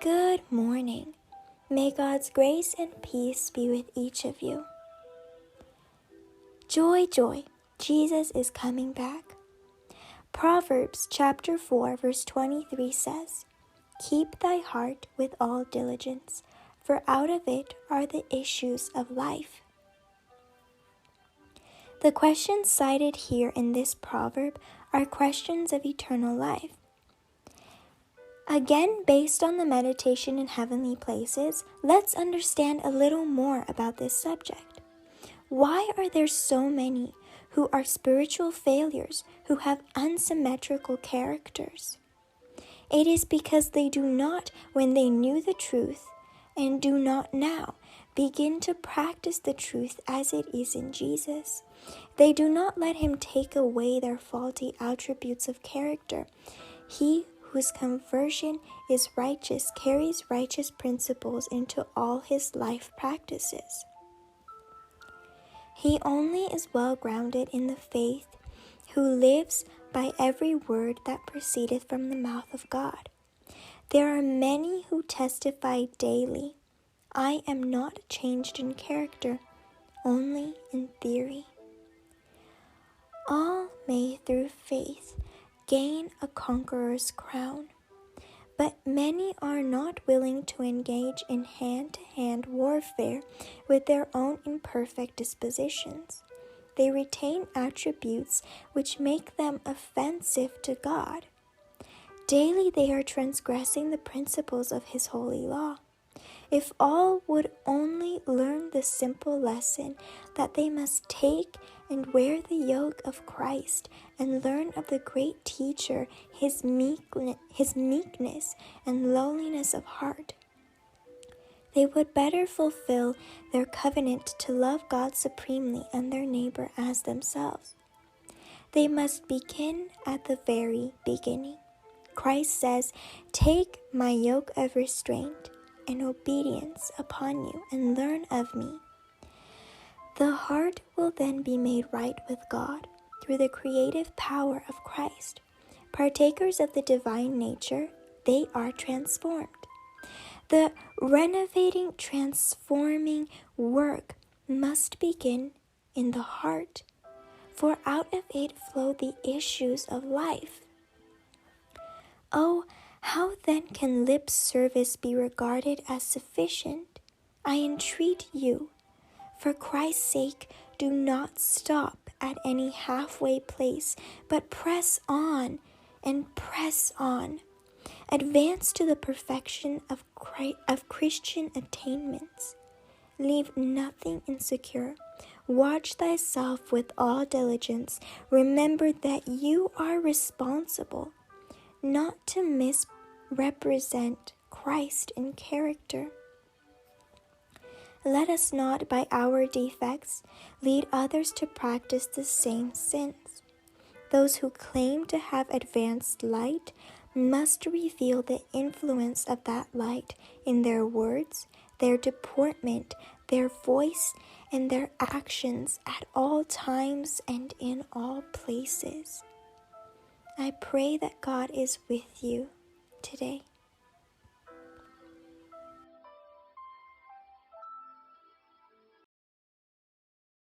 Good morning. May God's grace and peace be with each of you. Joy, joy, Jesus is coming back. Proverbs chapter 4 verse 23 says, "Keep thy heart with all diligence, for out of it are the issues of life." The questions cited here in this proverb are questions of eternal life. Again, based on the meditation in heavenly places, let's understand a little more about this subject. Why are there so many who are spiritual failures, who have unsymmetrical characters? It is because they do not, when they knew the truth, and do not now, begin to practice the truth as it is in Jesus. They do not let Him take away their faulty attributes of character. He whose conversion is righteous carries righteous principles into all his life practices. He only is well grounded in the faith who lives by every word that proceedeth from the mouth of God. There are many who testify daily, "I am not changed in character, only in theory." All may through faith gain a conqueror's crown, but many are not willing to engage in hand-to-hand warfare with their own imperfect dispositions. They retain attributes which make them offensive to God. Daily they are transgressing the principles of His holy law. If all would only learn the simple lesson that they must take and wear the yoke of Christ and learn of the great teacher his meekness and lowliness of heart, they would better fulfill their covenant to love God supremely and their neighbor as themselves. They must begin at the very beginning. Christ says, "Take my yoke of restraint and obedience upon you, and learn of me." The heart will then be made right with God through the creative power of Christ. Partakers of the divine nature, they are transformed. The renovating, transforming work must begin in the heart, for out of it flow the issues of life. Oh, how then can lip service be regarded as sufficient? I entreat you, for Christ's sake, do not stop at any halfway place, but press on and press on. Advance to the perfection of Christian attainments. Leave nothing insecure. Watch thyself with all diligence. Remember that you are responsible not to misrepresent Christ in character. Let us not, by our defects, lead others to practice the same sins. Those who claim to have advanced light must reveal the influence of that light in their words, their deportment, their voice, and their actions at all times and in all places. I pray that God is with you today.